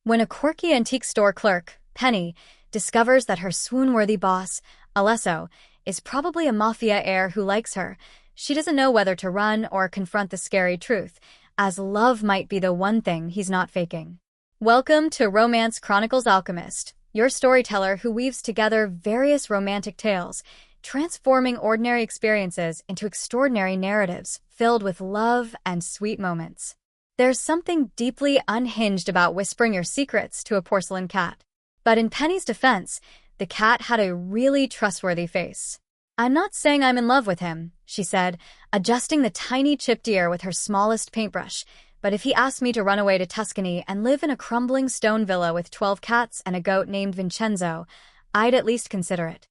When a quirky antique store clerk, Penny, discovers that her swoon-worthy boss, Alesso, is probably a mafia heir who likes her, she doesn't know whether to run or confront the scary truth, as love might be the one thing he's not faking. Welcome to Romance Chronicles Alchemist, your storyteller who weaves together various romantic tales, transforming ordinary experiences into extraordinary narratives filled with love and sweet moments. There's something deeply unhinged about whispering your secrets to a porcelain cat. But in Penny's defense, the cat had a really trustworthy face. "I'm not saying I'm in love with him," she said, adjusting the tiny chipped ear with her smallest paintbrush, "but if he asked me to run away to Tuscany and live in a crumbling stone villa with 12 cats and a goat named Vincenzo, I'd at least consider it."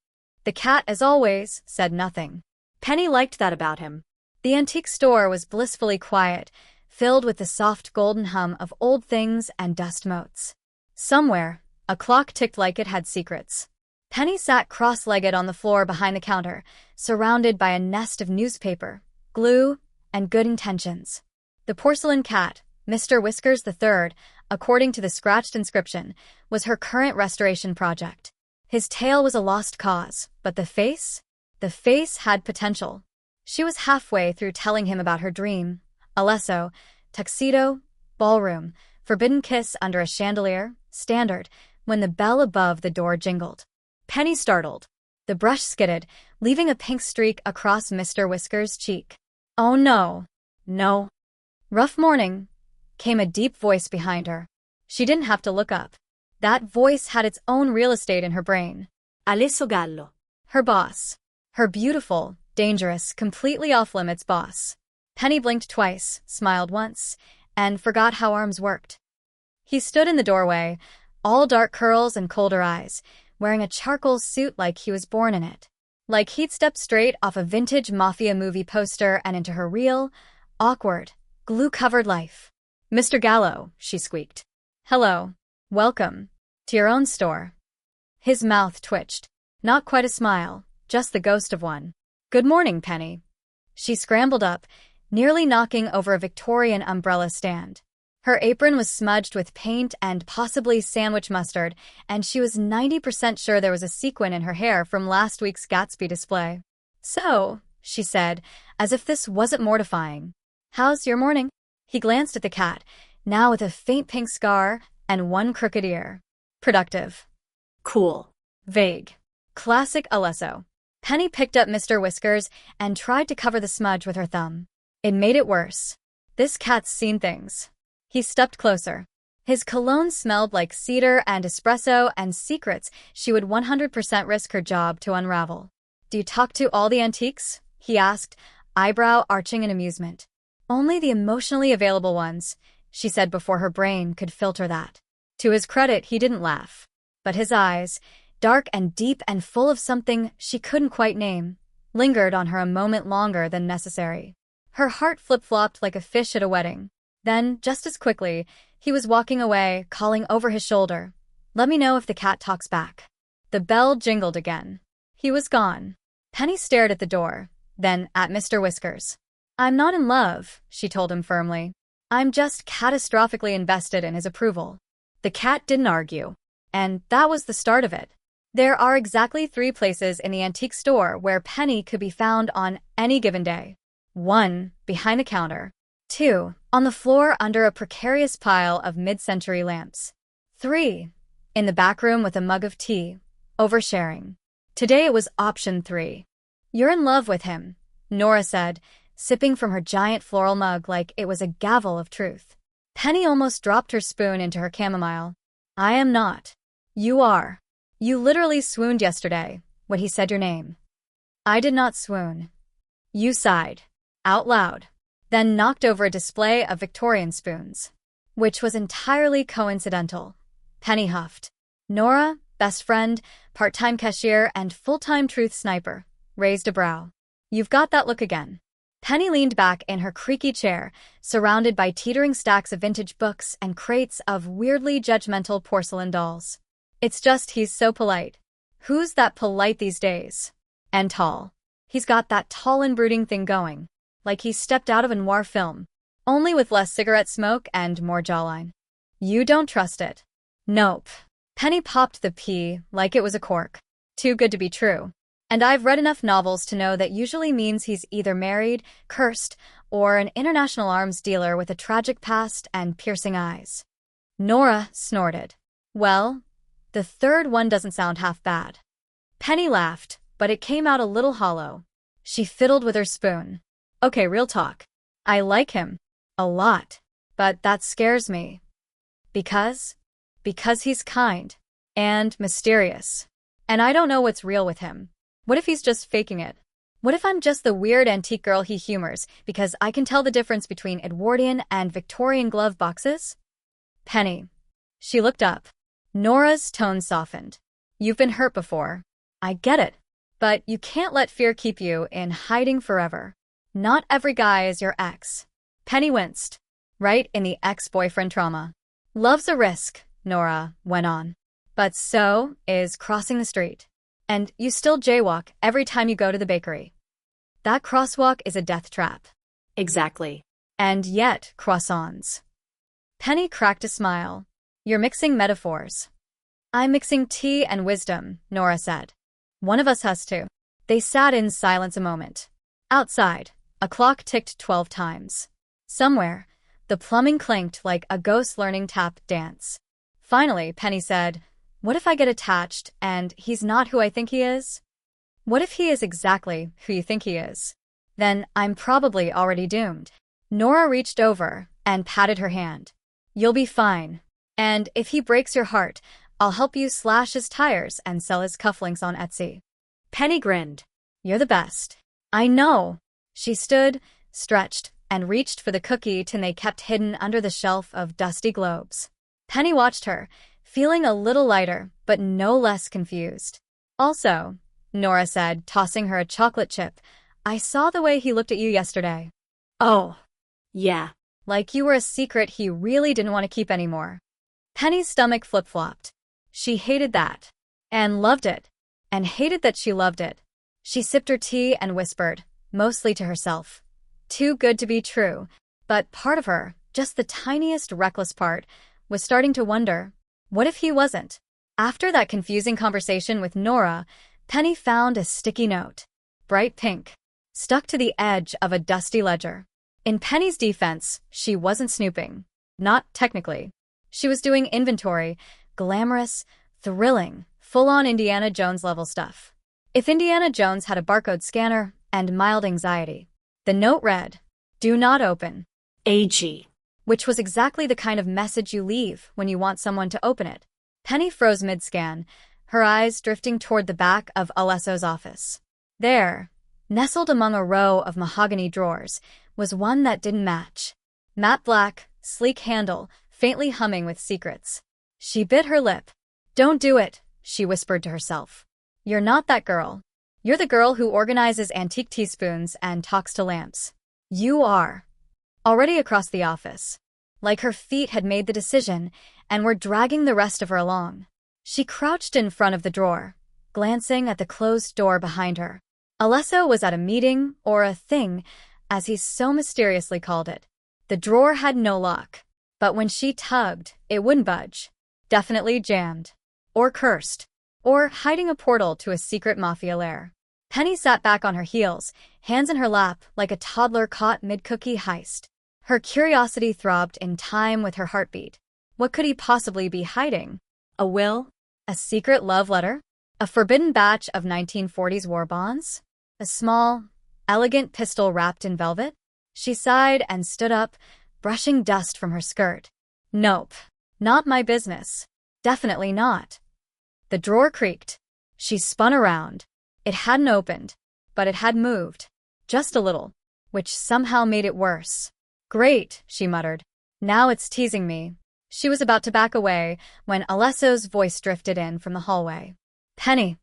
The cat, as always, said nothing. Penny liked that about him. The antique store was blissfully quiet, filled with the soft golden hum of old things and dust motes. Somewhere, a clock ticked like it had secrets. Penny sat cross-legged on the floor behind the counter, surrounded by a nest of newspaper, glue, and good intentions. The porcelain cat, Mr. Whiskers III, according to the scratched inscription, was her current restoration project. His tail was a lost cause, but the face? The face had potential. She was halfway through telling him about her dream. Alesso, tuxedo, ballroom, forbidden kiss under a chandelier, standard, when the bell above the door jingled. Penny startled. The brush skidded, leaving a pink streak across Mr. Whiskers' cheek. "Oh no, no." "Rough morning," came a deep voice behind her. She didn't have to look up. That voice had its own real estate in her brain. Alesso Gallo. Her boss. Her beautiful, dangerous, completely off-limits boss. Penny blinked twice, smiled once, and forgot how arms worked. He stood in the doorway, all dark curls and colder eyes, wearing a charcoal suit like he was born in it. Like he'd stepped straight off a vintage mafia movie poster and into her real, awkward, glue-covered life. "Mr. Gallo," she squeaked. "Hello. Welcome. To your own store." His mouth twitched. Not quite a smile, just the ghost of one. "Good morning, Penny." She scrambled up, nearly knocking over a Victorian umbrella stand. Her apron was smudged with paint and possibly sandwich mustard, and she was 90% sure there was a sequin in her hair from last week's Gatsby display. "So," she said, as if this wasn't mortifying. "How's your morning?" He glanced at the cat, now with a faint pink scar and one crooked ear. "Productive." "Cool." "Vague." Classic Alesso. Penny picked up Mr. Whiskers and tried to cover the smudge with her thumb. It made it worse. This cat's seen things. He stepped closer. His cologne smelled like cedar and espresso and secrets she would 100% risk her job to unravel. "Do you talk to all the antiques?" he asked, eyebrow arching in amusement. "Only the emotionally available ones," she said before her brain could filter that. To his credit, he didn't laugh. But his eyes, dark and deep and full of something she couldn't quite name, lingered on her a moment longer than necessary. Her heart flip-flopped like a fish at a wedding. Then, just as quickly, he was walking away, calling over his shoulder, "Let me know if the cat talks back." The bell jingled again. He was gone. Penny stared at the door, then at Mr. Whiskers. "I'm not in love," she told him firmly. "I'm just catastrophically invested in his approval." The cat didn't argue. And that was the start of it. There are exactly 3 places in the antique store where Penny could be found on any given day. 1, behind the counter. 2, on the floor under a precarious pile of mid-century lamps. 3, in the back room with a mug of tea, oversharing. Today it was option 3. "You're in love with him," Nora said, sipping from her giant floral mug like it was a gavel of truth. Penny almost dropped her spoon into her chamomile. "I am not." "You are. You literally swooned yesterday when he said your name." "I did not swoon." You sighed, out loud, then knocked over a display of Victorian spoons, which was entirely coincidental. Penny huffed. Nora, best friend, part-time cashier, and full-time truth sniper, raised a brow. "You've got that look again." Penny leaned back in her creaky chair, surrounded by teetering stacks of vintage books and crates of weirdly judgmental porcelain dolls. "It's just he's so polite." "Who's that polite these days?" "And tall. He's got that tall and brooding thing going, like he stepped out of a noir film, only with less cigarette smoke and more jawline." "You don't trust it." Nope. Penny popped the P like it was a cork. Too good to be true. And I've read enough novels to know that usually means he's either married, cursed, or an international arms dealer with a tragic past and piercing eyes. Nora snorted. Well, the third one doesn't sound half bad. Penny laughed, but it came out a little hollow. She fiddled with her spoon. Okay, real talk. I like him. A lot. But that scares me. Because? Because he's kind. And mysterious. And I don't know what's real with him. What if he's just faking it? What if I'm just the weird antique girl he humors because I can tell the difference between Edwardian and Victorian glove boxes? Penny. She looked up. Nora's tone softened. You've been hurt before. I get it. But you can't let fear keep you in hiding forever. Not every guy is your ex. Penny winced. Right in the ex-boyfriend trauma. Love's a risk, Nora went on. But so is crossing the street. And you still jaywalk every time you go to the bakery. That crosswalk is a death trap. Exactly. And yet, croissants. Penny cracked a smile. You're mixing metaphors. I'm mixing tea and wisdom, Nora said. One of us has to. They sat in silence a moment. Outside, a clock ticked 12 times. Somewhere, the plumbing clanked like a ghost learning tap dance. Finally, Penny said, what if I get attached and he's not who I think he is? What if he is exactly who you think he is? Then I'm probably already doomed. Nora reached over and patted her hand. You'll be fine. And if he breaks your heart, I'll help you slash his tires and sell his cufflinks on Etsy. Penny grinned. You're the best. I know. She stood, stretched, and reached for the cookie tin they kept hidden under the shelf of dusty globes. Penny watched her, feeling a little lighter, but no less confused. Also, Nora said, tossing her a chocolate chip, I saw the way he looked at you yesterday. Oh, yeah. Like you were a secret he really didn't want to keep anymore. Penny's stomach flip-flopped. She hated that. And loved it. And hated that she loved it. She sipped her tea and whispered, mostly to herself. Too good to be true. But part of her, just the tiniest reckless part, was starting to wonder, what if he wasn't? After that confusing conversation with Nora, Penny found a sticky note. Bright pink. Stuck to the edge of a dusty ledger. In Penny's defense, she wasn't snooping. Not technically. She was doing inventory, glamorous, thrilling, full-on Indiana Jones-level stuff. If Indiana Jones had a barcode scanner and mild anxiety. The note read, Do not open. AG. Which was exactly the kind of message you leave when you want someone to open it. Penny froze mid-scan, her eyes drifting toward the back of Alesso's office. There, nestled among a row of mahogany drawers, was one that didn't match. Matte black, sleek handle, faintly humming with secrets. She bit her lip. Don't do it, she whispered to herself. You're not that girl. You're the girl who organizes antique teaspoons and talks to lamps. You are. Already across the office. Like her feet had made the decision and were dragging the rest of her along. She crouched in front of the drawer, glancing at the closed door behind her. Alesso was at a meeting, or a thing, as he so mysteriously called it. The drawer had no lock, but when she tugged, it wouldn't budge. Definitely jammed. Or cursed. Or hiding a portal to a secret mafia lair. Penny sat back on her heels, hands in her lap like a toddler caught mid-cookie heist. Her curiosity throbbed in time with her heartbeat. What could he possibly be hiding? A will? A secret love letter? A forbidden batch of 1940s war bonds? A small, elegant pistol wrapped in velvet? She sighed and stood up, brushing dust from her skirt. Nope. Not my business. Definitely not. The drawer creaked. She spun around. It hadn't opened, but it had moved. Just a little, which somehow made it worse. Great, she muttered. Now it's teasing me. She was about to back away when Alesso's voice drifted in from the hallway. Penny.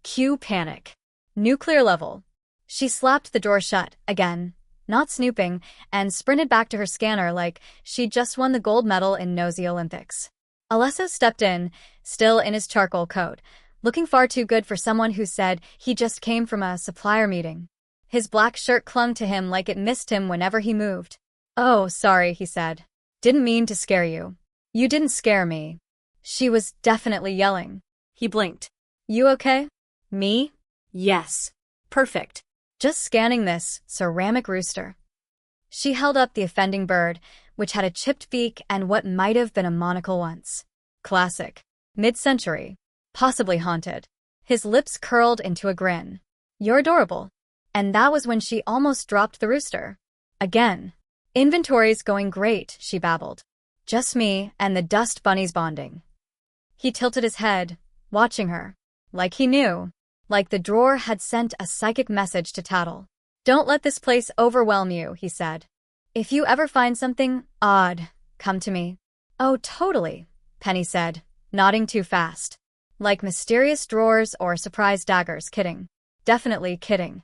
Cue panic. Nuclear level. She slapped the door shut, again, not snooping, and sprinted back to her scanner like she'd just won the gold medal in Nosy Olympics. Alesso stepped in, still in his charcoal coat, looking far too good for someone who said he just came from a supplier meeting. His black shirt clung to him like it missed him whenever he moved. Oh, sorry, he said. Didn't mean to scare you. You didn't scare me. She was definitely yelling. He blinked. You okay? Me? Yes. Perfect. Just scanning this ceramic rooster. She held up the offending bird, which had a chipped beak and what might have been a monocle once. Classic. Mid-century. Possibly haunted. His lips curled into a grin. You're adorable. And that was when she almost dropped the rooster. Again. Inventory's going great, she babbled. Just me and the dust bunnies bonding. He tilted his head, watching her. Like he knew. Like the drawer had sent a psychic message to Tattle. Don't let this place overwhelm you, he said. If you ever find something odd, come to me. Oh, totally, Penny said, nodding too fast. Like mysterious drawers or surprise daggers, kidding. Definitely kidding.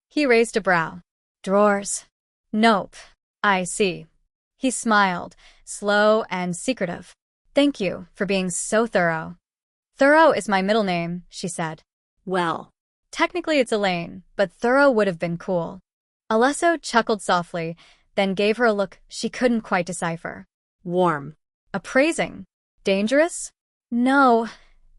He raised a brow. Drawers? Nope. I see. He smiled, slow and secretive. Thank you for being so thorough. Thorough is my middle name, she said. Well. Technically it's Elaine, but thorough would have been cool. Alesso chuckled softly, then gave her a look she couldn't quite decipher. Warm. Appraising. Dangerous? No,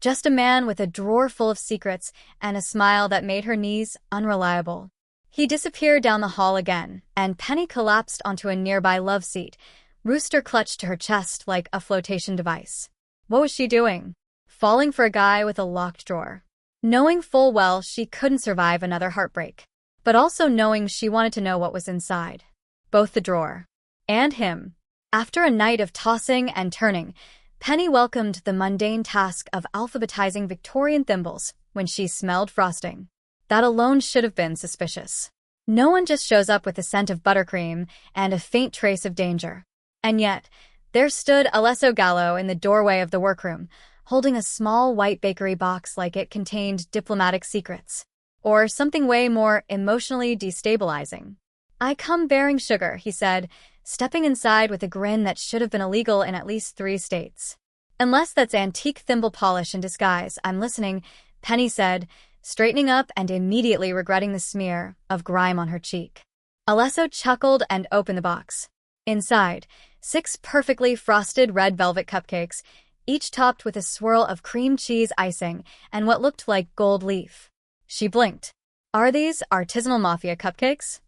just a man with a drawer full of secrets and a smile that made her knees unreliable. He disappeared down the hall again, and Penny collapsed onto a nearby love seat, rooster clutched to her chest like a flotation device. What was she doing? Falling for a guy with a locked drawer. Knowing full well she couldn't survive another heartbreak, but also knowing she wanted to know what was inside. Both the drawer and him. After a night of tossing and turning, Penny welcomed the mundane task of alphabetizing Victorian thimbles when she smelled frosting. That alone should have been suspicious. No one just shows up with the scent of buttercream and a faint trace of danger. And yet, there stood Alesso Gallo in the doorway of the workroom, holding a small white bakery box like it contained diplomatic secrets. Or something way more emotionally destabilizing. I come bearing sugar, he said, stepping inside with a grin that should have been illegal in at least 3 states. Unless that's antique thimble polish in disguise, I'm listening, Penny said, straightening up and immediately regretting the smear of grime on her cheek. Alesso chuckled and opened the box. Inside, 6 perfectly frosted red velvet cupcakes, each topped with a swirl of cream cheese icing and what looked like gold leaf. She blinked. Are these artisanal mafia cupcakes?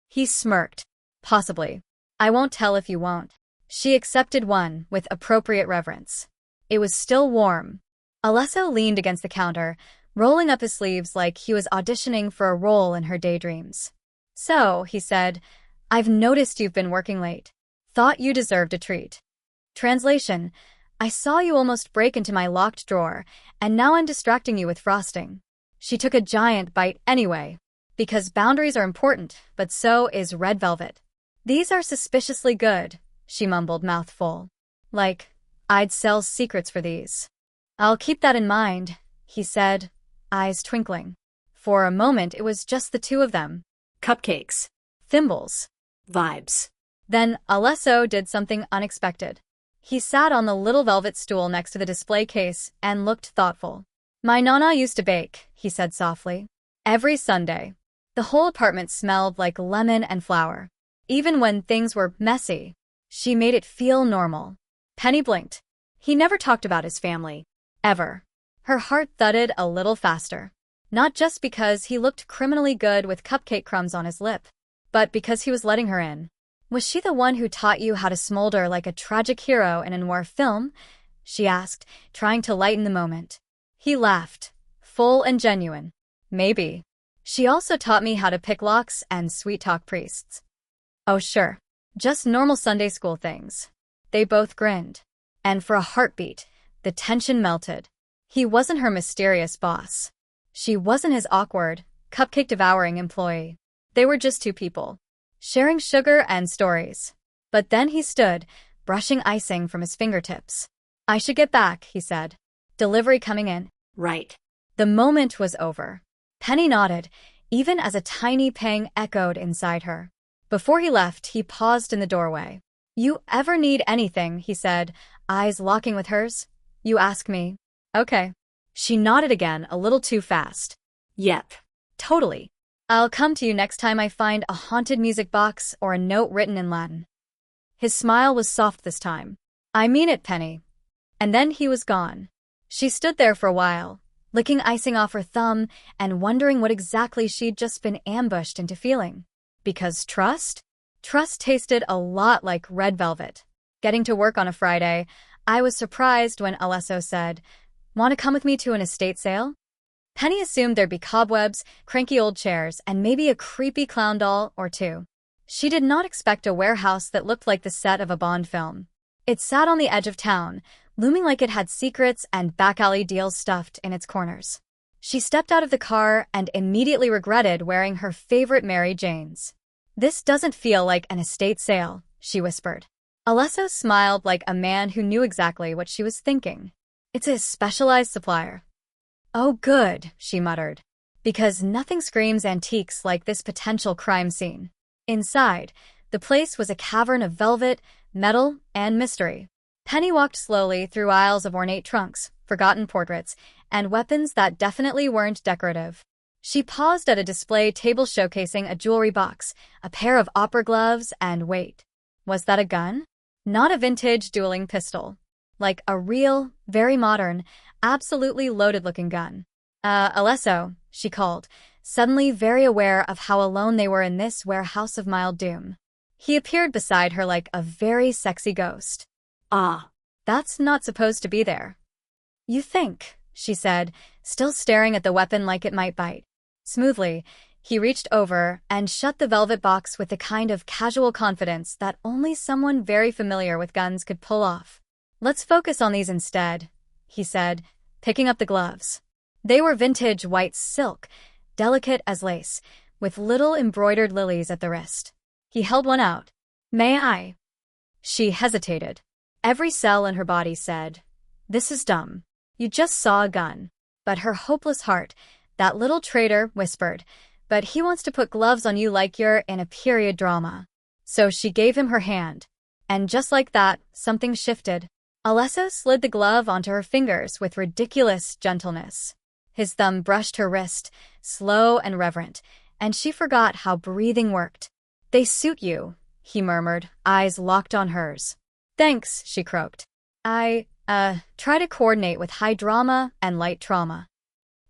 He smirked. Possibly. I won't tell if you won't. She accepted one with appropriate reverence. It was still warm. Alesso leaned against the counter, rolling up his sleeves like he was auditioning for a role in her daydreams. So, he said, I've noticed you've been working late. Thought you deserved a treat. Translation: I saw you almost break into my locked drawer, and now I'm distracting you with frosting. She took a giant bite anyway. Because boundaries are important, but so is red velvet. These are suspiciously good, she mumbled, mouth full. Like, I'd sell secrets for these. I'll keep that in mind, he said, eyes twinkling. For a moment it was just the two of them. Cupcakes. Thimbles. Vibes. Then Alesso did something unexpected. He sat on the little velvet stool next to the display case and looked thoughtful. My nana used to bake, he said softly. Every Sunday. The whole apartment smelled like lemon and flour. Even when things were messy, she made it feel normal. Penny blinked. He never talked about his family. Ever. Her heart thudded a little faster. Not just because he looked criminally good with cupcake crumbs on his lip, but because he was letting her in. Was she the one who taught you how to smolder like a tragic hero in a noir film? She asked, trying to lighten the moment. He laughed, full and genuine. Maybe. She also taught me how to pick locks and sweet-talk priests. Oh sure. Just normal Sunday school things. They both grinned. And for a heartbeat, the tension melted. He wasn't her mysterious boss. She wasn't his awkward, cupcake-devouring employee. They were just two people, sharing sugar and stories. But then he stood, brushing icing from his fingertips. I should get back, he said. Delivery coming in. Right. The moment was over. Penny nodded, even as a tiny pang echoed inside her. Before he left, he paused in the doorway. You ever need anything, he said, eyes locking with hers. You ask me. Okay. She nodded again, a little too fast. Yep. Totally. I'll come to you next time I find a haunted music box or a note written in Latin. His smile was soft this time. I mean it, Penny. And then he was gone. She stood there for a while, licking icing off her thumb and wondering what exactly she'd just been ambushed into feeling. Because trust? Trust tasted a lot like red velvet. Getting to work on a Friday, I was surprised when Alesso said, "Want to come with me to an estate sale?" Penny assumed there'd be cobwebs, cranky old chairs, and maybe a creepy clown doll or two. She did not expect a warehouse that looked like the set of a Bond film. It sat on the edge of town, looming like it had secrets and back-alley deals stuffed in its corners. She stepped out of the car and immediately regretted wearing her favorite Mary Janes. "This doesn't feel like an estate sale," she whispered. Alesso smiled like a man who knew exactly what she was thinking. "It's a specialized supplier." "Oh, good," she muttered, because nothing screams antiques like this potential crime scene. Inside, the place was a cavern of velvet, metal, and mystery. Penny walked slowly through aisles of ornate trunks, forgotten portraits, and weapons that definitely weren't decorative. She paused at a display table showcasing a jewelry box, a pair of opera gloves, and wait. Was that a gun? Not a vintage dueling pistol. Like a real, very modern, absolutely loaded-looking gun. Alesso," she called, suddenly very aware of how alone they were in this warehouse of mild doom. He appeared beside her like a very sexy ghost. Ah. "That's not supposed to be there." "You think," she said, still staring at the weapon like it might bite. Smoothly, he reached over and shut the velvet box with the kind of casual confidence that only someone very familiar with guns could pull off. "Let's focus on these instead," he said, picking up the gloves. They were vintage white silk, delicate as lace, with little embroidered lilies at the wrist. He held one out. "May I?" She hesitated. Every cell in her body said, "This is dumb. You just saw a gun." But her hopeless heart, that little traitor, whispered, "But he wants to put gloves on you like you're in a period drama." So she gave him her hand. And just like that, something shifted. Alesso slid the glove onto her fingers with ridiculous gentleness. His thumb brushed her wrist, slow and reverent, and she forgot how breathing worked. "They suit you," he murmured, eyes locked on hers. "Thanks," she croaked. I try to coordinate with high drama and light trauma."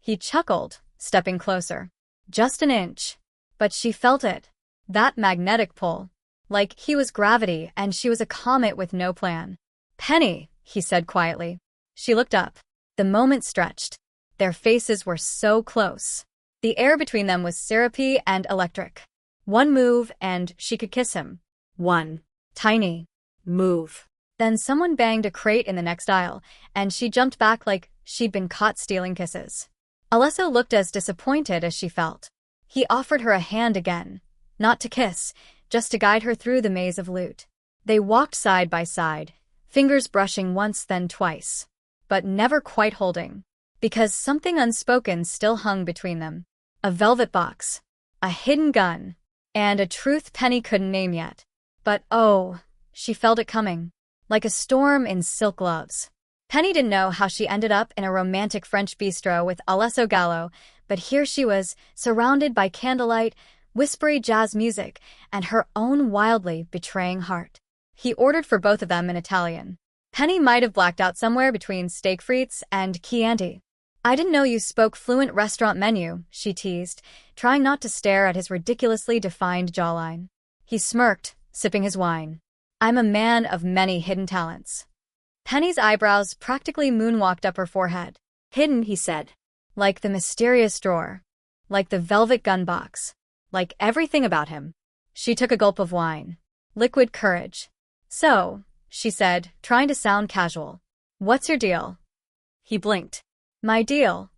He chuckled, stepping closer. Just an inch. But she felt it. That magnetic pull. Like he was gravity and she was a comet with no plan. "Penny," he said quietly. She looked up. The moment stretched. Their faces were so close. The air between them was syrupy and electric. One move and she could kiss him. One Tiny move. Then someone banged a crate in the next aisle, and she jumped back like she'd been caught stealing kisses. Alesso looked as disappointed as she felt. He offered her a hand again. Not to kiss, just to guide her through the maze of loot. They walked side by side, fingers brushing once then twice. But never quite holding. Because something unspoken still hung between them. A velvet box. A hidden gun. And a truth Penny couldn't name yet. But oh, she felt it coming. Like a storm in silk gloves. Penny didn't know how she ended up in a romantic French bistro with Alesso Gallo, but here she was, surrounded by candlelight, whispery jazz music, and her own wildly betraying heart. He ordered for both of them in Italian. Penny might have blacked out somewhere between steak frites and Chianti. "I didn't know you spoke fluent restaurant menu," she teased, trying not to stare at his ridiculously defined jawline. He smirked, sipping his wine. "I'm a man of many hidden talents." Penny's eyebrows practically moonwalked up her forehead. "Hidden," he said. Like the mysterious drawer. Like the velvet gun box. Like everything about him. She took a gulp of wine. Liquid courage. "So," she said, trying to sound casual. "What's your deal?" He blinked. "My deal?"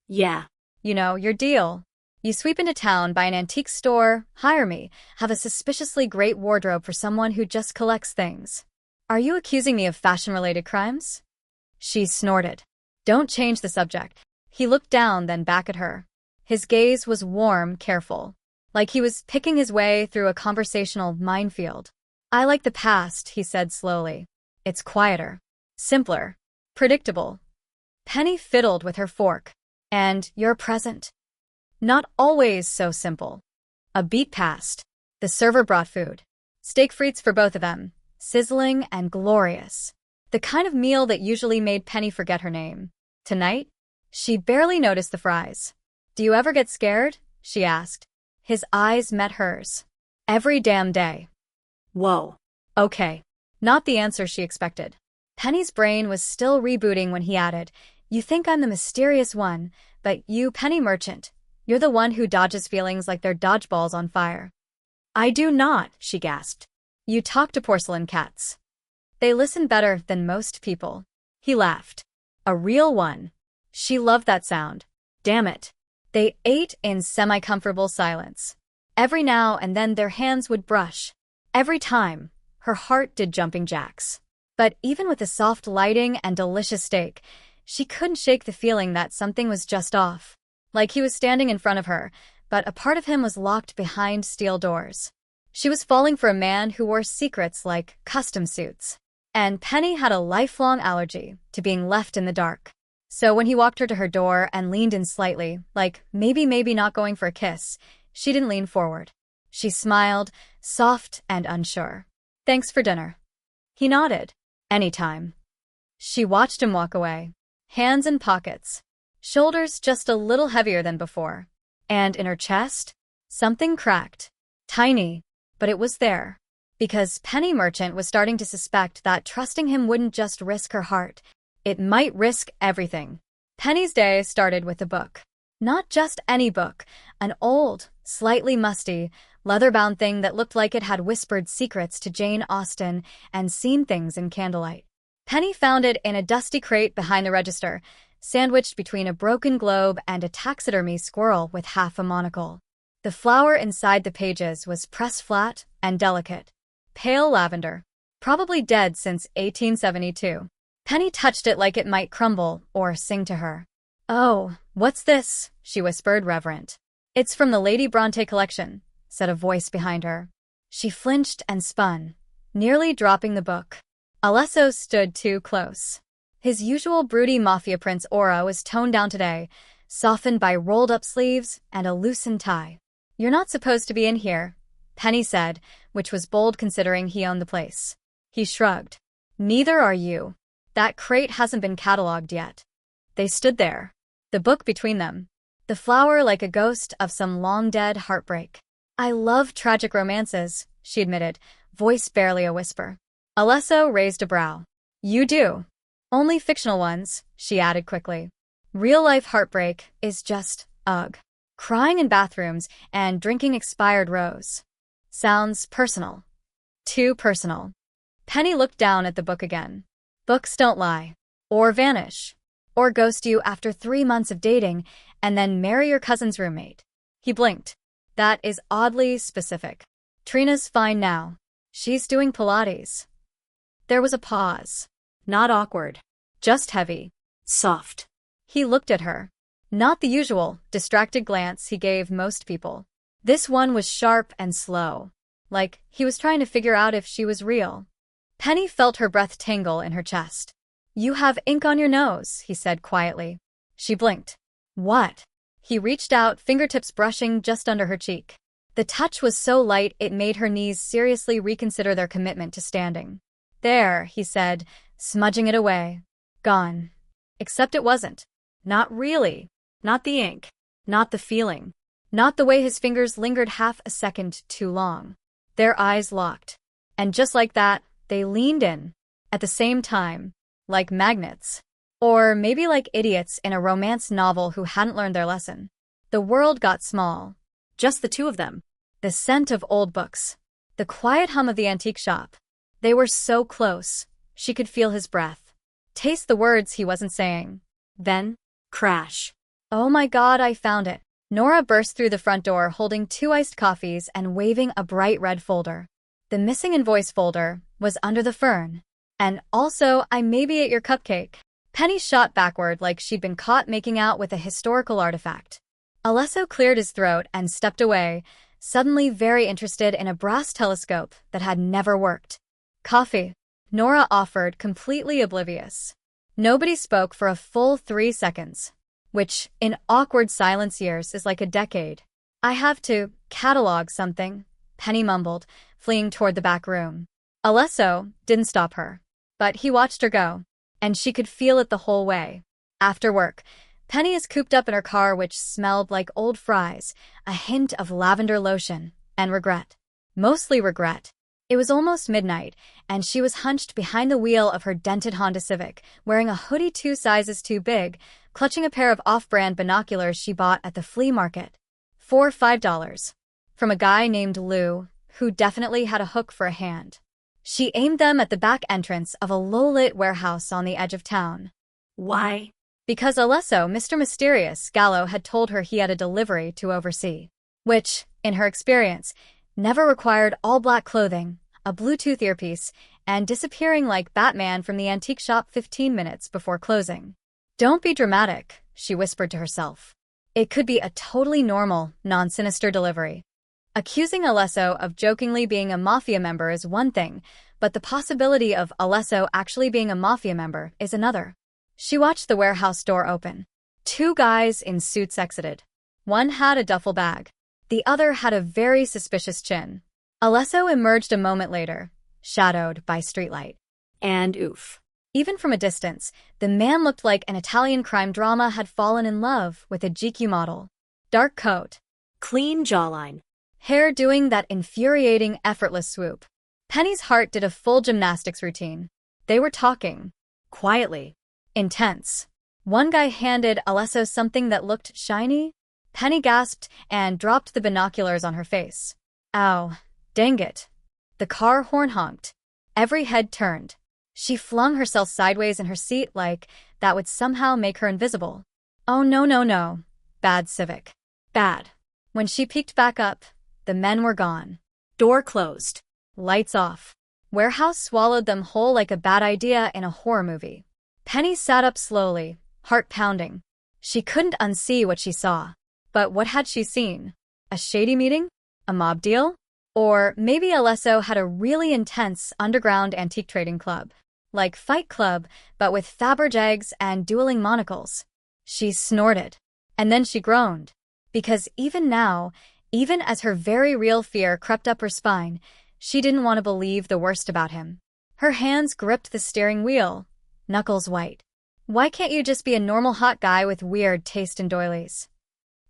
"Yeah. "You know, your deal. You sweep into town, buy an antique store, hire me, have a suspiciously great wardrobe for someone who just collects things. Are you accusing me of fashion-related crimes?" She snorted. "Don't change the subject." He looked down, then back at her. His gaze was warm, careful. Like he was picking his way through a conversational minefield. "I like the past," he said slowly. "It's quieter. Simpler. Predictable." Penny fiddled with her fork. "And your present?" "Not always so simple." A beat passed. The server brought food. Steak frites for both of them, sizzling and glorious. The kind of meal that usually made Penny forget her name. Tonight, she barely noticed the fries. "Do you ever get scared?" she asked. His eyes met hers. "Every damn day." Whoa. Okay. Not the answer she expected. Penny's brain was still rebooting when he added, "You think I'm the mysterious one, but you, Penny Merchant, you're the one who dodges feelings like they're dodgeballs on fire." "I do not," she gasped. "You talk to porcelain cats. They listen better than most people." He laughed. "A real one." She loved that sound. Damn it. They ate in semi-comfortable silence. Every now and then their hands would brush. Every time, her heart did jumping jacks. But even with the soft lighting and delicious steak, she couldn't shake the feeling that something was just off. Like he was standing in front of her, but a part of him was locked behind steel doors. She was falling for a man who wore secrets like custom suits. And Penny had a lifelong allergy to being left in the dark. So when he walked her to her door and leaned in slightly, like maybe not going for a kiss, she didn't lean forward. She smiled, soft and unsure. "Thanks for dinner." He nodded. "Anytime." She watched him walk away. Hands in pockets. Shoulders just a little heavier than before. And in her chest, something cracked. Tiny, but it was there. Because Penny Merchant was starting to suspect that trusting him wouldn't just risk her heart. It might risk everything. Penny's day started with a book. Not just any book, an old, slightly musty, leather-bound thing that looked like it had whispered secrets to Jane Austen and seen things in candlelight. Penny found it in a dusty crate behind the register, sandwiched between a broken globe and a taxidermy squirrel with half a monocle. The flower inside the pages was pressed flat and delicate. Pale lavender. Probably dead since 1872. Penny touched it like it might crumble or sing to her. "Oh, what's this?" she whispered, reverent. "It's from the Lady Bronte collection," said a voice behind her. She flinched and spun, nearly dropping the book. Alesso stood too close. His usual broody mafia prince aura was toned down today, softened by rolled-up sleeves and a loosened tie. "You're not supposed to be in here," Penny said, which was bold considering he owned the place. He shrugged. "Neither are you. That crate hasn't been cataloged yet." They stood there, the book between them, the flower like a ghost of some long-dead heartbreak. "I love tragic romances," she admitted, voice barely a whisper. Alesso raised a brow. "You do. Only fictional ones," she added quickly. "Real-life heartbreak is just, ugh. Crying in bathrooms and drinking expired rose. Sounds personal. Too personal." Penny looked down at the book again. "Books don't lie. Or vanish. Or ghost you after 3 months of dating and then marry your cousin's roommate." He blinked. "That is oddly specific. Trina's fine now. She's doing Pilates." There was a pause. Not awkward. Just heavy. Soft. He looked at her. Not the usual, distracted glance he gave most people. This one was sharp and slow. Like he was trying to figure out if she was real. Penny felt her breath tangle in her chest. "You have ink on your nose," he said quietly. She blinked. "What?" He reached out, fingertips brushing just under her cheek. The touch was so light it made her knees seriously reconsider their commitment to standing. "There," he said, smudging it away. "Gone." Except it wasn't. Not really. Not the ink. Not the feeling. Not the way his fingers lingered half a second too long. Their eyes locked. And just like that, they leaned in. At the same time. Like magnets. Or maybe like idiots in a romance novel who hadn't learned their lesson. The world got small. Just the two of them. The scent of old books. The quiet hum of the antique shop. They were so close. She could feel his breath. Taste the words he wasn't saying. Then, crash. "Oh my God, I found it." Nora burst through the front door holding 2 iced coffees and waving a bright red folder. The missing invoice folder was under the fern. "And also, I may be at your cupcake." Penny shot backward like she'd been caught making out with a historical artifact. Alesso cleared his throat and stepped away, suddenly very interested in a brass telescope that had never worked. "Coffee," Nora offered, completely oblivious. Nobody spoke for a full 3 seconds, which, in awkward silence years, is like a decade. "I have to catalog something," Penny mumbled, fleeing toward the back room. Alesso didn't stop her. But he watched her go, and she could feel it the whole way. After work, Penny is cooped up in her car, which smelled like old fries, a hint of lavender lotion, and regret. Mostly regret. It was almost midnight, and she was hunched behind the wheel of her dented Honda Civic, wearing a hoodie 2 sizes too big, clutching a pair of off-brand binoculars she bought at the flea market. For $5. From a guy named Lou, who definitely had a hook for a hand. She aimed them at the back entrance of a low-lit warehouse on the edge of town. Why? Because Alesso, Mr. Mysterious Gallo, had told her he had a delivery to oversee, which, in her experience, never required all-black clothing, a Bluetooth earpiece, and disappearing like Batman from the antique shop 15 minutes before closing. Don't be dramatic, she whispered to herself. It could be a totally normal, non-sinister delivery. Accusing Alesso of jokingly being a mafia member is one thing, but the possibility of Alesso actually being a mafia member is another. She watched the warehouse door open. 2 guys in suits exited. One had a duffel bag. The other had a very suspicious chin. Alesso emerged a moment later, shadowed by streetlight. And oof. Even from a distance, the man looked like an Italian crime drama had fallen in love with a GQ model. Dark coat. Clean jawline. Hair doing that infuriating, effortless swoop. Penny's heart did a full gymnastics routine. They were talking. Quietly. Intense. One guy handed Alesso something that looked shiny. Penny gasped and dropped the binoculars on her face. Ow. Dang it. The car horn honked. Every head turned. She flung herself sideways in her seat like that would somehow make her invisible. Oh no no no. Bad Civic. Bad. When she peeked back up, the men were gone. Door closed. Lights off. Warehouse swallowed them whole like a bad idea in a horror movie. Penny sat up slowly, heart pounding. She couldn't unsee what she saw. But what had she seen? A shady meeting? A mob deal? Or maybe Alesso had a really intense underground antique trading club. Like Fight Club, but with Fabergés and dueling monocles. She snorted. And then she groaned. Because even now, even as her very real fear crept up her spine, she didn't want to believe the worst about him. Her hands gripped the steering wheel, knuckles white. Why can't you just be a normal hot guy with weird taste in doilies?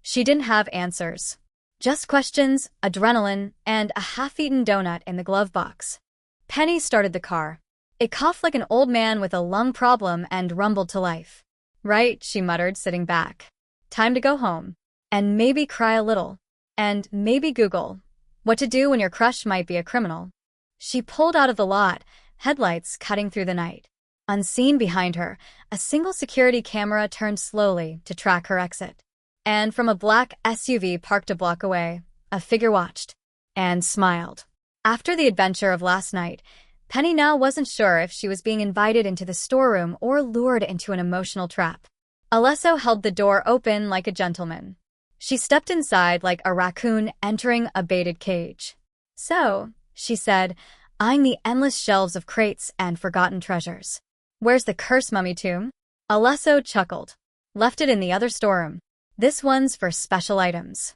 She didn't have answers. Just questions, adrenaline, and a half-eaten donut in the glove box. Penny started the car. It coughed like an old man with a lung problem and rumbled to life. Right, she muttered, sitting back. Time to go home. And maybe cry a little. And maybe Google what to do when your crush might be a criminal. She pulled out of the lot, headlights cutting through the night. Unseen behind her, a single security camera turned slowly to track her exit. And from a black SUV parked a block away, a figure watched and smiled. After the adventure of last night, Penny now wasn't sure if she was being invited into the storeroom or lured into an emotional trap. Alesso held the door open like a gentleman. She stepped inside like a raccoon entering a baited cage. So, she said, eyeing the endless shelves of crates and forgotten treasures. Where's the cursed mummy tomb? Alesso chuckled. Left it in the other storeroom. This one's for special items.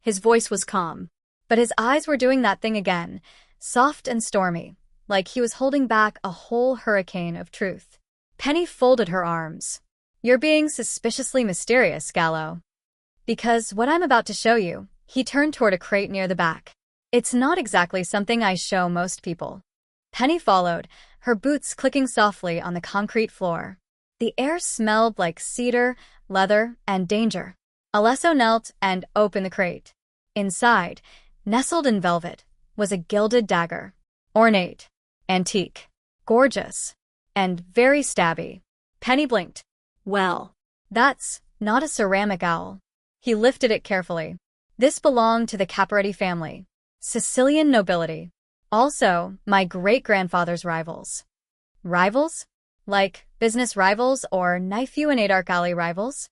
His voice was calm. But his eyes were doing that thing again, soft and stormy, like he was holding back a whole hurricane of truth. Penny folded her arms. You're being suspiciously mysterious, Gallo. Because what I'm about to show you, he turned toward a crate near the back. It's not exactly something I show most people. Penny followed, her boots clicking softly on the concrete floor. The air smelled like cedar, leather, and danger. Alesso knelt and opened the crate. Inside, nestled in velvet, was a gilded dagger. Ornate, antique, gorgeous, and very stabby. Penny blinked. Well, that's not a ceramic owl. He lifted it carefully. This belonged to the Caparetti family. Sicilian nobility. Also, my great-grandfather's rivals. Rivals? Like business rivals or knife-you in a dark alley rivals?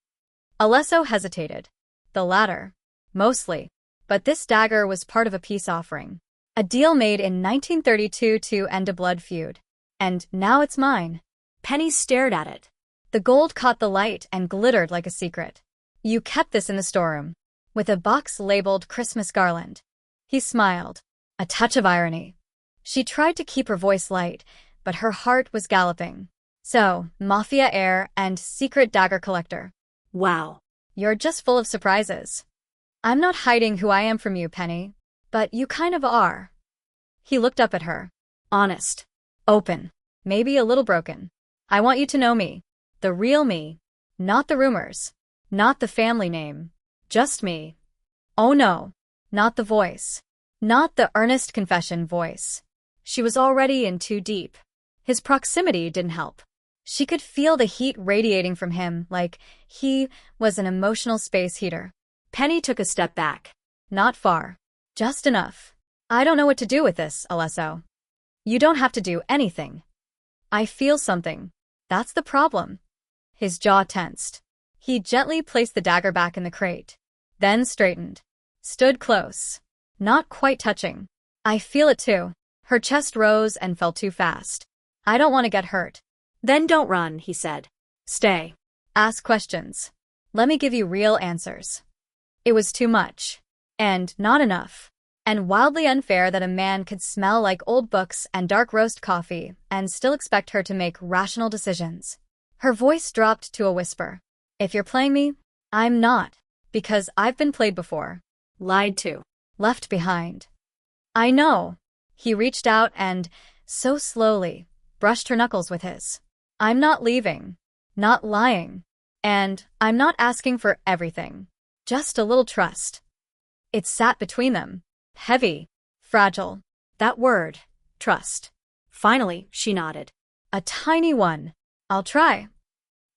Alesso hesitated. The latter. Mostly. But this dagger was part of a peace offering. A deal made in 1932 to end a blood feud. And now it's mine. Penny stared at it. The gold caught the light and glittered like a secret. You kept this in the storeroom, with a box labeled Christmas garland. He smiled, a touch of irony. She tried to keep her voice light, but her heart was galloping. So, mafia heir and secret dagger collector. Wow. You're just full of surprises. I'm not hiding who I am from you, Penny. But you kind of are. He looked up at her. Honest. Open. Maybe a little broken. I want you to know me. The real me. Not the rumors. Not the family name. Just me. Oh no. Not the voice. Not the earnest confession voice. She was already in too deep. His proximity didn't help. She could feel the heat radiating from him like he was an emotional space heater. Penny took a step back. Not far. Just enough. I don't know what to do with this, Alesso. You don't have to do anything. I feel something. That's the problem. His jaw tensed. He gently placed the dagger back in the crate. Then straightened. Stood close. Not quite touching. I feel it too. Her chest rose and fell too fast. I don't want to get hurt. Then don't run, he said. Stay. Ask questions. Let me give you real answers. It was too much. And not enough. And wildly unfair that a man could smell like old books and dark roast coffee and still expect her to make rational decisions. Her voice dropped to a whisper. If you're playing me, I'm not. Because I've been played before. Lied to. Left behind. I know. He reached out and, so slowly, brushed her knuckles with his. I'm not leaving. Not lying. And I'm not asking for everything. Just a little trust. It sat between them. Heavy. Fragile. That word. Trust. Finally, she nodded. A tiny one. I'll try.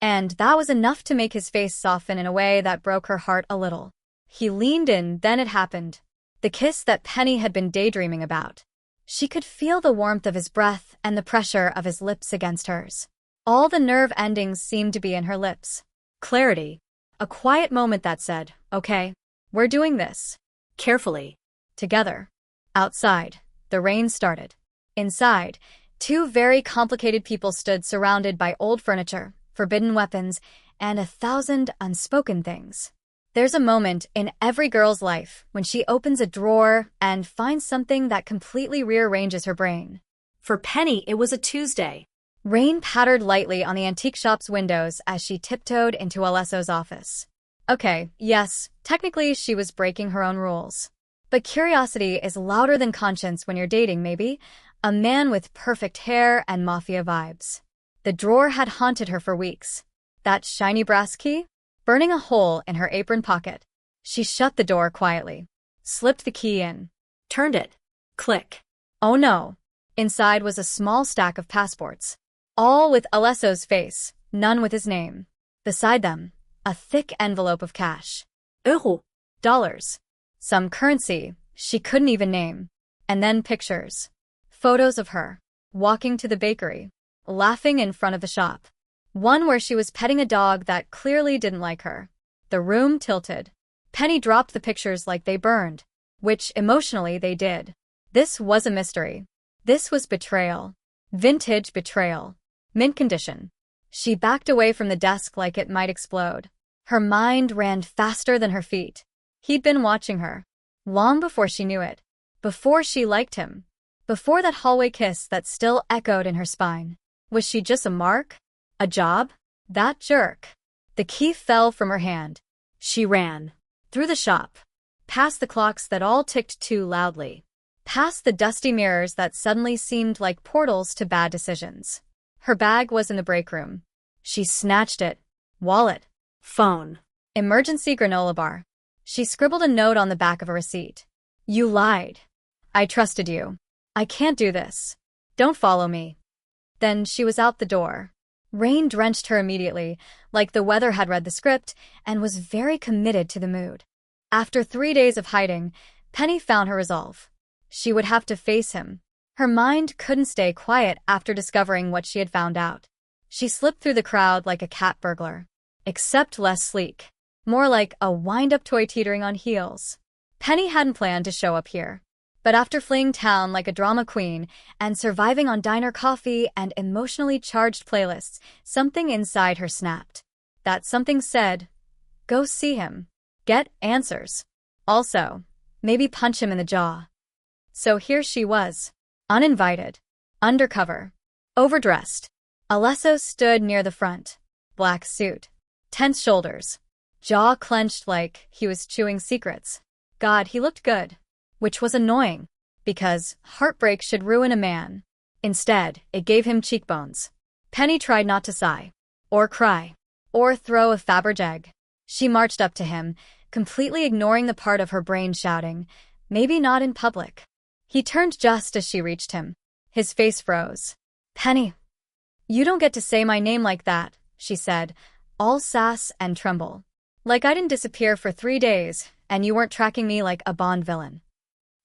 And that was enough to make his face soften in a way that broke her heart a little. He leaned in, then it happened. The kiss that Penny had been daydreaming about. She could feel the warmth of his breath and the pressure of his lips against hers. All the nerve endings seemed to be in her lips. Clarity. A quiet moment that said, okay, we're doing this. Carefully. Together. Outside, the rain started. Inside, two very complicated people stood surrounded by old furniture, forbidden weapons, and 1,000 unspoken things. There's a moment in every girl's life when she opens a drawer and finds something that completely rearranges her brain. For Penny, it was a Tuesday. Rain pattered lightly on the antique shop's windows as she tiptoed into Alesso's office. Okay, yes, technically she was breaking her own rules. But curiosity is louder than conscience when you're dating, maybe. A man with perfect hair and mafia vibes. The drawer had haunted her for weeks. That shiny brass key? Burning a hole in her apron pocket. She shut the door quietly. Slipped the key in. Turned it. Click. Oh no. Inside was a small stack of passports. All with Alesso's face, none with his name. Beside them, a thick envelope of cash. Euro. Dollars. Some currency she couldn't even name. And then pictures. Photos of her, walking to the bakery, laughing in front of the shop. One where she was petting a dog that clearly didn't like her. The room tilted. Penny dropped the pictures like they burned, which emotionally they did. This was a mystery. This was betrayal. Vintage betrayal. Mint condition. She backed away from the desk like it might explode. Her mind ran faster than her feet. He'd been watching her. Long before she knew it. Before she liked him. Before that hallway kiss that still echoed in her spine. Was she just a mark? A job? That jerk. The key fell from her hand. She ran. Through the shop. Past the clocks that all ticked too loudly. Past the dusty mirrors that suddenly seemed like portals to bad decisions. Her bag was in the break room. She snatched it. Wallet. Phone. Emergency granola bar. She scribbled a note on the back of a receipt. You lied. I trusted you. I can't do this. Don't follow me. Then she was out the door. Rain drenched her immediately, like the weather had read the script and was very committed to the mood. After 3 days of hiding, Penny found her resolve. She would have to face him. Her mind couldn't stay quiet after discovering what she had found out. She slipped through the crowd like a cat burglar. Except less sleek. More like a wind-up toy teetering on heels. Penny hadn't planned to show up here. But after fleeing town like a drama queen and surviving on diner coffee and emotionally charged playlists, something inside her snapped. That something said, go see him. Get answers. Also, maybe punch him in the jaw. So here she was. Uninvited. Undercover. Overdressed. Alesso stood near the front. Black suit. Tense shoulders. Jaw clenched like he was chewing secrets. God, he looked good. Which was annoying, because heartbreak should ruin a man. Instead, it gave him cheekbones. Penny tried not to sigh, or cry, or throw a Fabergé egg. She marched up to him, completely ignoring the part of her brain shouting, maybe not in public. He turned just as she reached him. His face froze. Penny. You don't get to say my name like that, she said, all sass and tremble. Like I didn't disappear for 3 days, and you weren't tracking me like a Bond villain.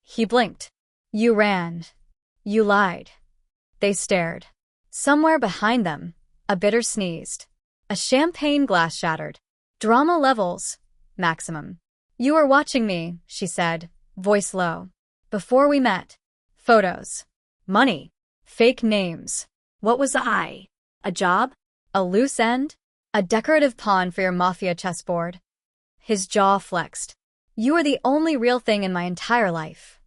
He blinked. You ran. You lied. They stared. Somewhere behind them, a bitter sneezed. A champagne glass shattered. Drama levels. Maximum. You were watching me, she said, voice low. Before we met. Photos. Money. Fake names. What was I? A job? A loose end? A decorative pawn for your mafia chessboard. His jaw flexed. You are the only real thing in my entire life.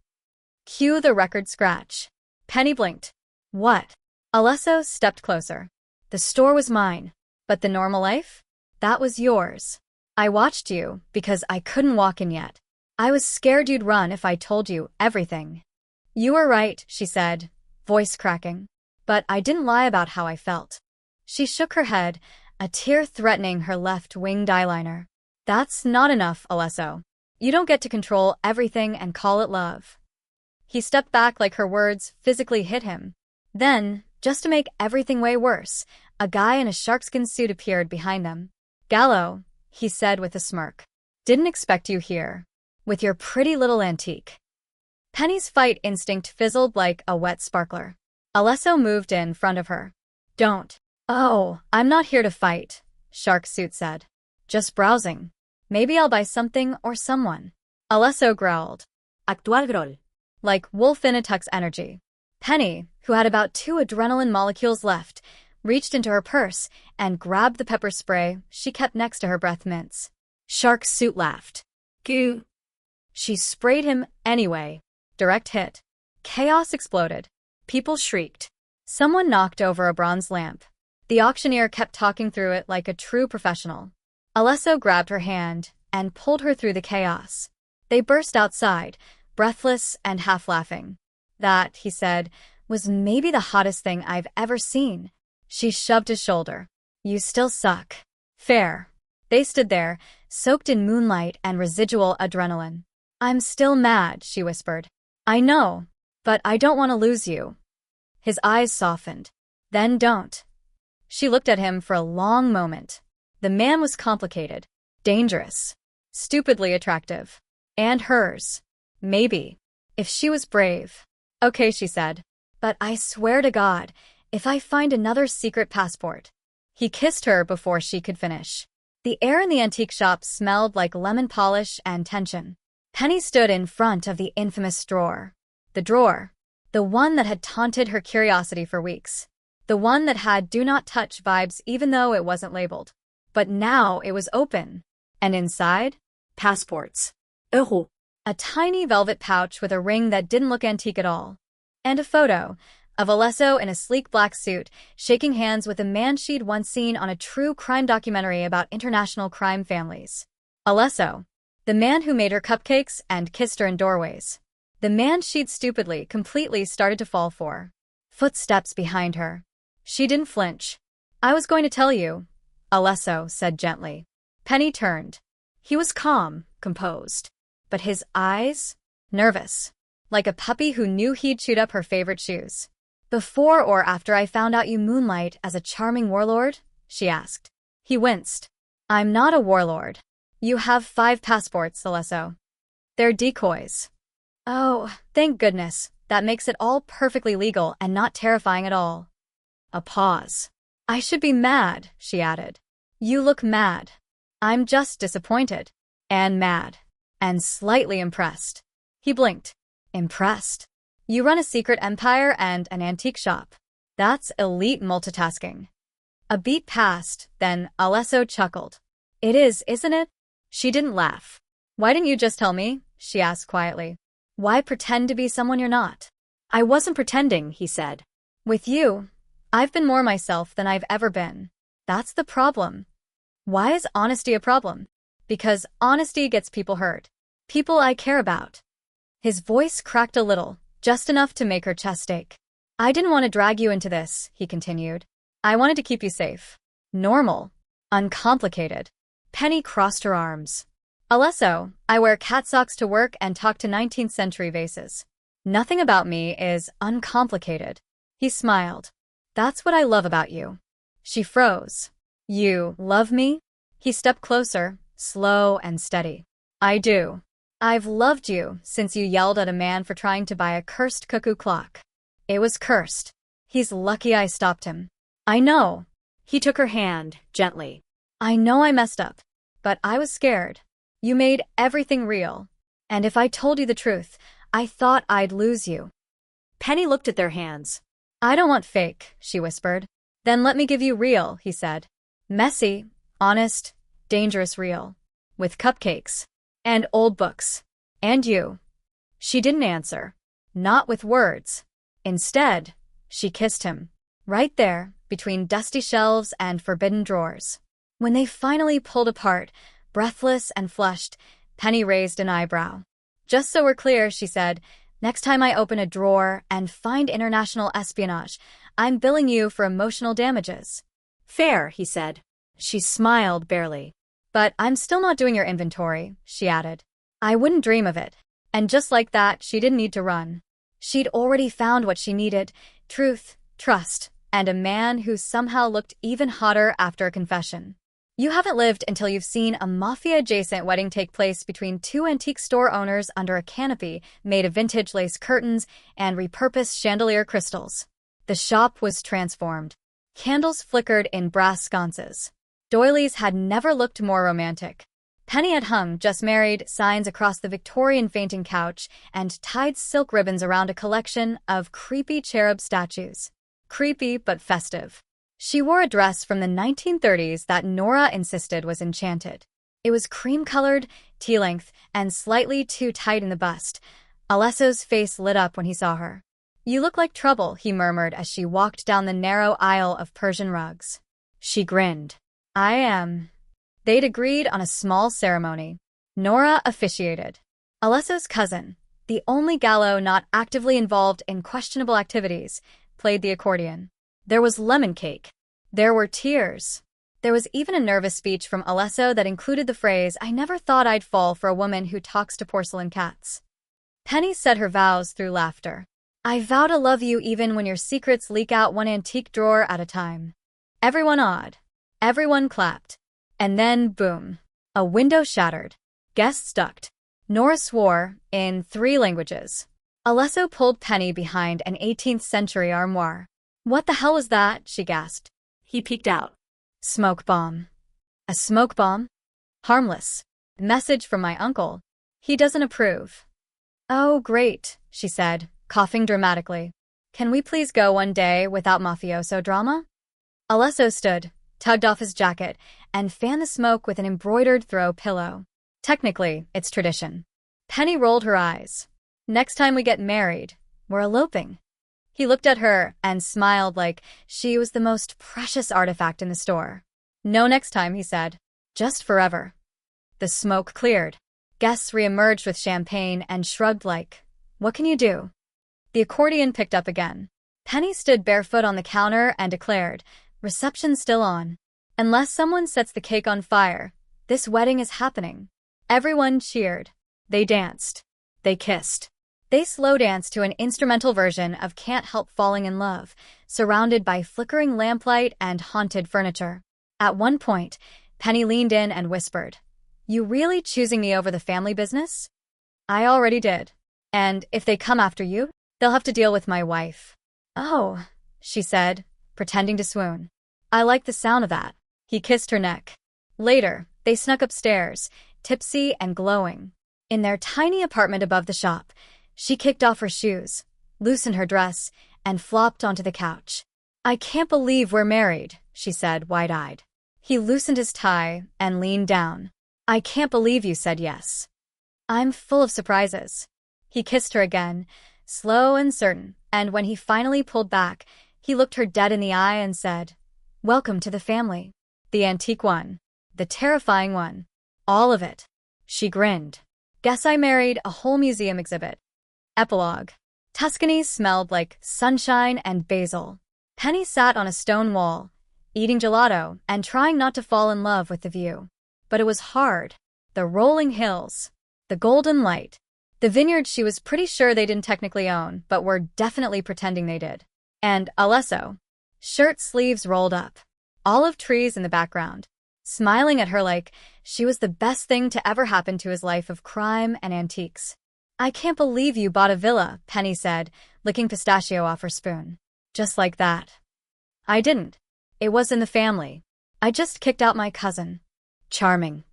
Cue the record scratch. Penny blinked. What? Alesso stepped closer. The store was mine, but the normal life? That was yours. I watched you because I couldn't walk in yet. I was scared you'd run if I told you everything. You were right, she said, voice cracking. But I didn't lie about how I felt. She shook her head, a tear threatening her left-winged eyeliner. That's not enough, Alesso. You don't get to control everything and call it love. He stepped back like her words physically hit him. Then, just to make everything way worse, a guy in a sharkskin suit appeared behind them. Gallo, he said with a smirk. Didn't expect you here. With your pretty little antique. Penny's fight instinct fizzled like a wet sparkler. Alesso moved in front of her. Don't. Oh, I'm not here to fight, Shark Suit said. Just browsing. Maybe I'll buy something or someone. Alesso growled. Actual grol. Like wolf in a tux energy. Penny, who had about 2 adrenaline molecules left, reached into her purse and grabbed the pepper spray she kept next to her breath mints. Shark Suit laughed. Goo. She sprayed him anyway. Direct hit. Chaos exploded. People shrieked. Someone knocked over a bronze lamp. The auctioneer kept talking through it like a true professional. Alesso grabbed her hand and pulled her through the chaos. They burst outside, breathless and half-laughing. That, he said, was maybe the hottest thing I've ever seen. She shoved his shoulder. You still suck. Fair. They stood there, soaked in moonlight and residual adrenaline. I'm still mad, she whispered. I know, but I don't want to lose you. His eyes softened. Then don't. She looked at him for a long moment. The man was complicated, dangerous, stupidly attractive. And hers. Maybe. If she was brave. Okay, she said. But I swear to God, if I find another secret passport. He kissed her before she could finish. The air in the antique shop smelled like lemon polish and tension. Penny stood in front of the infamous drawer. The drawer. The one that had taunted her curiosity for weeks. The one that had do not touch vibes even though it wasn't labeled. But now it was open. And inside? Passports. Euro. A tiny velvet pouch with a ring that didn't look antique at all. And a photo of Alesso in a sleek black suit, shaking hands with a man she'd once seen on a true crime documentary about international crime families. Alesso. The man who made her cupcakes and kissed her in doorways. The man she'd stupidly, completely started to fall for. Footsteps behind her. She didn't flinch. I was going to tell you, Alesso said gently. Penny turned. He was calm, composed. But his eyes? Nervous. Like a puppy who knew he'd chewed up her favorite shoes. Before or after I found out you moonlight as a charming warlord? She asked. He winced. I'm not a warlord. You have 5 passports, Alesso. They're decoys. Oh, thank goodness. That makes it all perfectly legal and not terrifying at all. A pause. I should be mad, she added. You look mad. I'm just disappointed. And mad. And slightly impressed. He blinked. Impressed. You run a secret empire and an antique shop. That's elite multitasking. A beat passed, then Alesso chuckled. It is, isn't it? She didn't laugh. Why didn't you just tell me? She asked quietly. Why pretend to be someone you're not? I wasn't pretending, he said. With you, I've been more myself than I've ever been. That's the problem. Why is honesty a problem? Because honesty gets people hurt. People I care about. His voice cracked a little, just enough to make her chest ache. I didn't want to drag you into this, he continued. I wanted to keep you safe. Normal. Uncomplicated. Penny crossed her arms. Alesso, I wear cat socks to work and talk to 19th century vases. Nothing about me is uncomplicated. He smiled. That's what I love about you. She froze. You love me? He stepped closer, slow and steady. I do. I've loved you since you yelled at a man for trying to buy a cursed cuckoo clock. It was cursed. He's lucky I stopped him. I know. He took her hand, gently. I know I messed up, but I was scared. You made everything real. And if I told you the truth, I thought I'd lose you. Penny looked at their hands. I don't want fake, she whispered. Then let me give you real, he said. Messy, honest, dangerous real. With cupcakes. And old books. And you. She didn't answer. Not with words. Instead, she kissed him. Right there, between dusty shelves and forbidden drawers. When they finally pulled apart, breathless and flushed, Penny raised an eyebrow. Just so we're clear, she said, next time I open a drawer and find international espionage, I'm billing you for emotional damages. Fair, he said. She smiled barely. But I'm still not doing your inventory, she added. I wouldn't dream of it. And just like that, she didn't need to run. She'd already found what she needed: truth, trust, and a man who somehow looked even hotter after a confession. You haven't lived until you've seen a mafia-adjacent wedding take place between two antique store owners under a canopy made of vintage lace curtains and repurposed chandelier crystals. The shop was transformed. Candles flickered in brass sconces. Doilies had never looked more romantic. Penny had hung "Just Married" signs across the Victorian fainting couch and tied silk ribbons around a collection of creepy cherub statues. Creepy but festive. She wore a dress from the 1930s that Nora insisted was enchanted. It was cream-colored, tea-length, and slightly too tight in the bust. Alesso's face lit up when he saw her. You look like trouble, he murmured as she walked down the narrow aisle of Persian rugs. She grinned. I am. They'd agreed on a small ceremony. Nora officiated. Alesso's cousin, the only gallo not actively involved in questionable activities, played the accordion. There was lemon cake. There were tears. There was even a nervous speech from Alesso that included the phrase, I never thought I'd fall for a woman who talks to porcelain cats. Penny said her vows through laughter. I vow to love you even when your secrets leak out one antique drawer at a time. Everyone awed. Everyone clapped. And then, boom. A window shattered. Guests ducked. Nora swore, in 3 languages. Alesso pulled Penny behind an 18th century armoire. What the hell was that? She gasped. He peeked out. Smoke bomb. A smoke bomb? Harmless. Message from my uncle. He doesn't approve. Oh, great, she said, coughing dramatically. Can we please go one day without mafioso drama? Alesso stood, tugged off his jacket, and fanned the smoke with an embroidered throw pillow. Technically, it's tradition. Penny rolled her eyes. Next time we get married, we're eloping. He looked at her and smiled like she was the most precious artifact in the store. No next time, he said. Just forever. The smoke cleared. Guests re-emerged with champagne and shrugged like, what can you do? The accordion picked up again. Penny stood barefoot on the counter and declared, reception's still on. Unless someone sets the cake on fire, this wedding is happening. Everyone cheered. They danced. They kissed. They slow danced to an instrumental version of Can't Help Falling in Love, surrounded by flickering lamplight and haunted furniture. At one point, Penny leaned in and whispered, You really choosing me over the family business? I already did. And if they come after you, they'll have to deal with my wife. Oh, she said, pretending to swoon. I like the sound of that. He kissed her neck. Later, they snuck upstairs, tipsy and glowing. In their tiny apartment above the shop, she kicked off her shoes, loosened her dress, and flopped onto the couch. I can't believe we're married, she said, wide-eyed. He loosened his tie and leaned down. I can't believe you said yes. I'm full of surprises. He kissed her again, slow and certain, and when he finally pulled back, He looked her dead in the eye and said, "Welcome to the family. The antique one. The terrifying one. All of it." She grinned. "Guess I married a whole museum exhibit." Epilogue. Tuscany smelled like sunshine and basil. Penny sat on a stone wall, eating gelato and trying not to fall in love with the view. But it was hard. The rolling hills, the golden light, the vineyard she was pretty sure they didn't technically own, but were definitely pretending they did. And Alesso, shirt sleeves rolled up, olive trees in the background, smiling at her like she was the best thing to ever happen to his life of crime and antiques. "I can't believe you bought a villa," Penny said, licking pistachio off her spoon. "Just like that." "I didn't. It was in the family. I just kicked out my cousin." "Charming."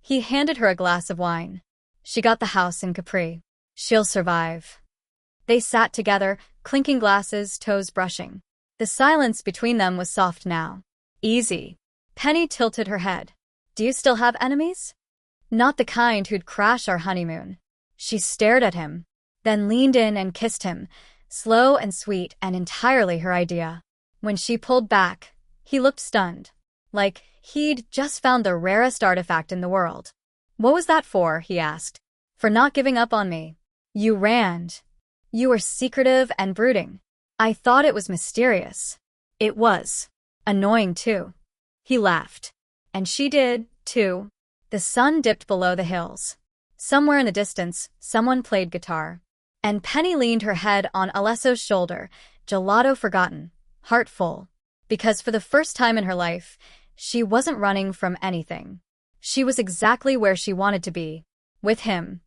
He handed her a glass of wine. "She got the house in Capri. She'll survive." They sat together, clinking glasses, toes brushing. The silence between them was soft now. "Easy." Penny tilted her head. "Do you still have enemies?" "Not the kind who'd crash our honeymoon." She stared at him, then leaned in and kissed him, slow and sweet and entirely her idea. When she pulled back, he looked stunned, like he'd just found the rarest artifact in the world. "What was that for?" he asked. "For not giving up on me. You ran. You were secretive and brooding. I thought it was mysterious." "It was. Annoying, too." He laughed. "And she did, too." The sun dipped below the hills. Somewhere in the distance, someone played guitar. And Penny leaned her head on Alesso's shoulder, gelato forgotten, heart full. Because for the first time in her life, she wasn't running from anything. She was exactly where she wanted to be, with him.